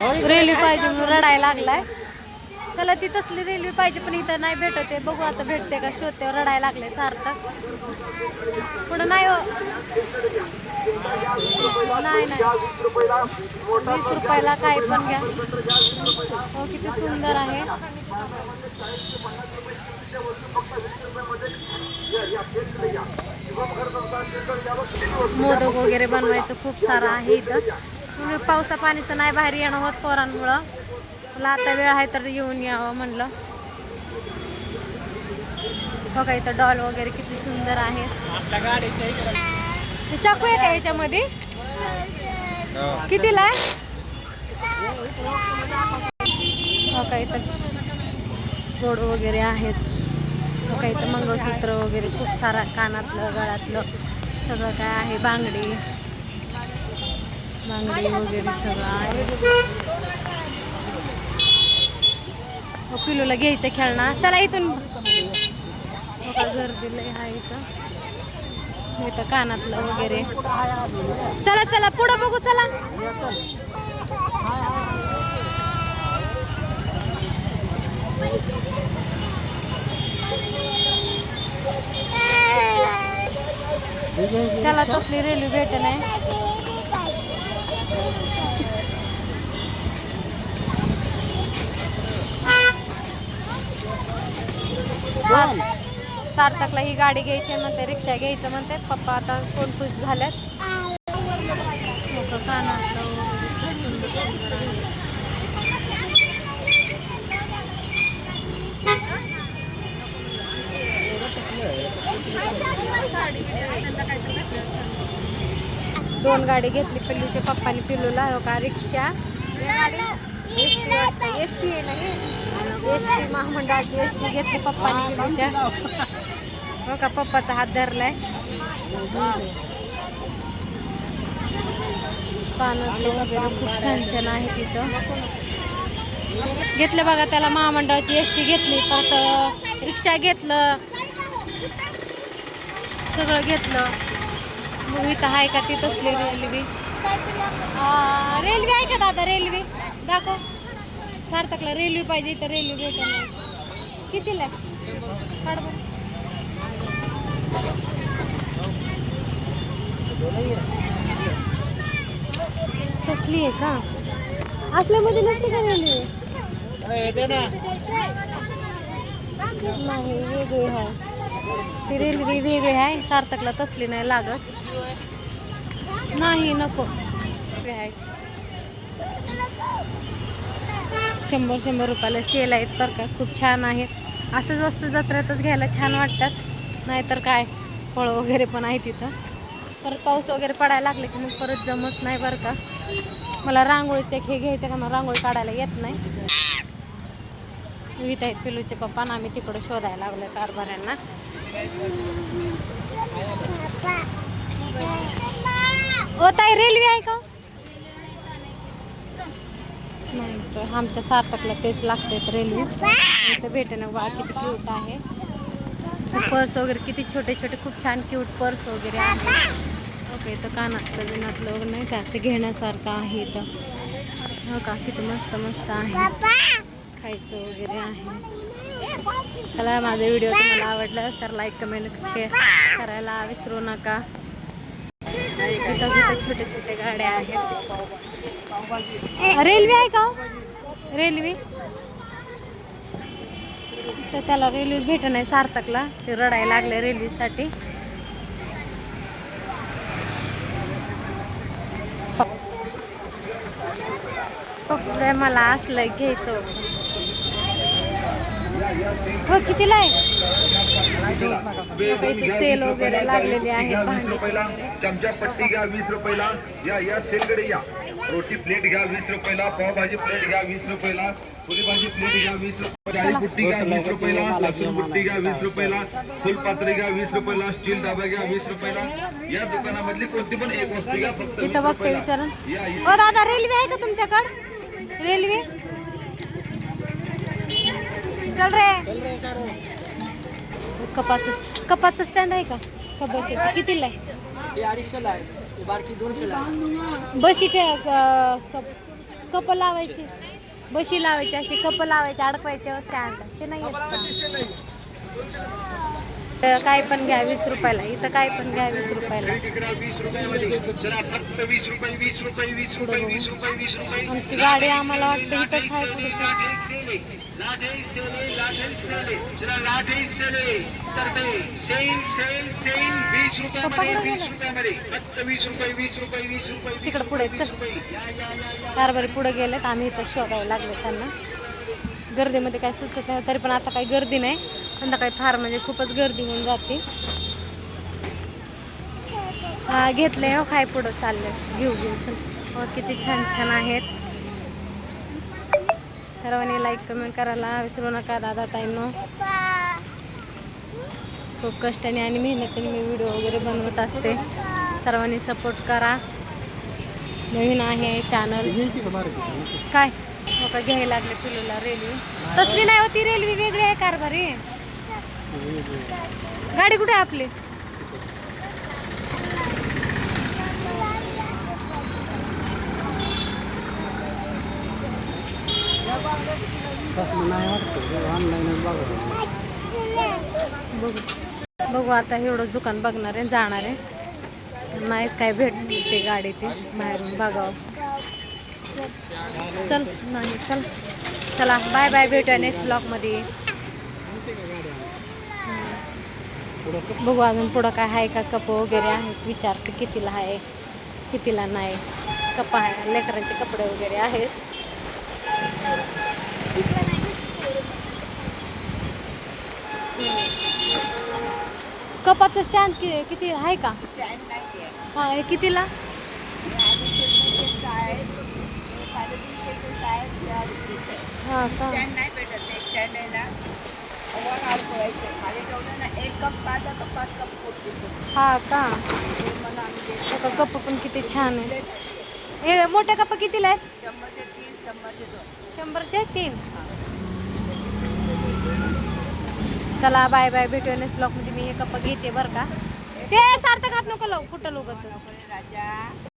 Railway पाहिजे म्हणून रडायला लागलाय. त्याला ती तसली रेल्वे पाहिजे पण इथं नाही भेटत आहे. बघू आता भेटते का शोधते. रडायला लागले सारखं. पुढं नाही हो. नाही नाही 20 रुपयाला काही पण घ्या. हो किती सुंदर आहे. मोदक वगैरे बनवायचं खूप सारं आहे इथं. पावसा पाणीचं नाही बाहेर येणं होत पोरांमुळं. मला आता वेळ आहे तर येऊन यावं म्हणलं. बघा इथं डॉल वगैरे किती सुंदर आहे. चाकू आहे का याच्यामध्ये? कितीला आहे? बघा इथं गोड वगैरे आहेत. बघा इथं मंगळसूत्र वगैरे खूप सारा कानातलं गळ्यातलं सगळं काय आहे. बांगडी वगैरे सगळं आहे. पिलूला घ्यायचं खेळणं. चला इथून बघा गर्दी लय आहे इथं कानातलं वगैरे. चला चला पुढं बघू चला. त्याला तसली रेल्वे भेट नाही. सार्थकला ही गाडी घ्यायची म्हणते. रिक्षा घ्यायचं म्हणते पप्पा. आता कोण खुश झाल्यात. दोन गाडी घेतली पिल्लूच्या पप्पानी. पिल्लूला हो का रिक्षा एस टी आहे नाही. एस टी महामंडळाची एस टी घेतली पप्पानी पिल्लूच्या. हो का पप्पाचा हात धरलाय. कानातले वगैरे खूप छान छान आहे तिथं. घेतलं बघा त्याला महामंडळाची एस टी घेतली. परत रिक्षा घेतलं. सगळं घेतलं. मग इथं आहे का ती तसली रेल्वे? रेल्वे आहे का दादा? रेल्वे दाखव. सार्थकला रेल्वे पाहिजे. इथं रेल्वे भेटत नाही. कितीला? तसली आहे का? असल्यामध्ये नसते का रेल्वे? नाही वेगळी आहे ती रेल्वे. वेगळी आहे. सार्थकला तसली नाही लागत. नाही नको. आहे 100 रुपयाला सेल आहेत बरं का. खूप छान आहेत. असंच वस्तू जत्रेतच घ्यायला छान वाटतात. नाहीतर काय फळं वगैरे पण आहे तिथं. परत पाऊस वगैरे पडायला लागले की मग परत जमत नाही बरं का. मला रांगोळीचं हे घ्यायचं का. मला रांगोळी काढायला येत नाही. इथं आहेत पिलूचे पप्पा ना. आम्ही तिकडं शोधायला लागलो कारभाऱ्यांना. ओ ताई रेल्वे आहे का? नाही तर आमच्या सार्थकला तेच लागते रेल्वे. इथं भेटेना. बा किती क्यूट आहे. पर्स वगैरे किती छोटे छोटे खूप छान क्यूट पर्स वगैरे आहे. ओके इथं कानातलं बिनातलं वगैरे नाही का असं घेण्यासारखं आहे इथं. हो का किती मस्त मस्त आहे. खायचं वगैरे आहे. चला माझा व्हिडिओ तुम्हाला आवडला तर लाईक कमेंट करायला विसरू नका. इथं छोटे छोटे गाड्या आहेत. रेल्वे आहे का? रेल्वे तर त्याला रेल्वे भेट नाही सार्थकला. ते रडायला लागले रेल्वेसाठी. मला असलं घ्यायचं. हो कितीला आहे? सेल वगैरे लागलेली आहे. चमचा पट्टी घ्या 20 रुपयाला. या सेलकडे या. रोटी प्लेट घ्या 20 रुपयाला. पावभाजी प्लेट घ्या 20 रुपयाला. पुरी भाजी प्लेट घ्या 20 रुपयाला. डाळी पुट्टी घ्या 20 रुपयाला. लसूण पुट्टी घ्या 20 रुपयाला. फुलपात्री घ्या 20 रुपयाला. स्टील डबा घ्या 20 रुपयाला. या दुकानामधली कोणती पण एक वस्तू घ्या फक्त 20 रुपयाला. विचारून ओ दादा रेल्वे आहे का तुमच्याकडे? रेल्वे चल रे. कपाचं स्टँड आहे का? बसायचं कितीला आहे? 250 ला आहे. बारकी 200 ला. बस इथे कप लावायची, बशी लावायची, अशी कप लावायची, अडकवायचे स्टँड, ते नाही येत का? काय पण घ्या 20 रुपयाला, इथं काय पण घ्या 20 रुपयाला. आमची गाडी आम्हाला वाटतं इथंच आहे पुढे. तिकडं पुढे चल, कारभारी पुढे गेलेत, आम्ही इथं शोधायला लागले त्यांना. गर्दीमध्ये काय सुचत नाही, तरी पण आता काही गर्दी नाही, संध्याकाळी फार म्हणजे खूपच गर्दी होऊन जाते. हा घेतले हो, काय पुढं चालले, घेऊ चल. हो किती छान छान आहेत. सर्वांनी लाईक कमेंट करायला विसरू नका दादा ताईंनो. खूप कष्टाने आणि मेहनतीने मी व्हिडिओ वगैरे बनवत असते, सर्वांनी सपोर्ट करा. नवीन आहे चॅनल. काय हो का घ्यायला लागले पिलूला रेल्वे, तसली नाही होती रेल्वे, वेगळी आहे कारभारी. गाडी कुठे आहे आपली? बघू आता एवढंच दुकान बघणार आहे, जाणार आहे. नाहीच काय भेटते गाडी, ती बाहेरून बघावं. चल नाही चल, चला बाय बाय, भेटूया नेक्स्ट ब्लॉगमध्ये. बघू अजून पुढं काय आहे का, कप वगैरे आहेत, विचारते कितीला आहे कितीला नाही. कप आहे, लेकरांचे कपडे वगैरे आहेत. कपाचं स्टँड किती आहे का? हा हे कितीला? हा का? हा का? कप पण किती छान आहे. हे मोठे कप कितीला आहेत? 100चे 3. चला बाय बाय, भेटूया नेक्स्ट ब्लॉग मध्ये. मी हे कप घेते बरं का. ते सार्थक हात नको लावू, कुठं लोकच.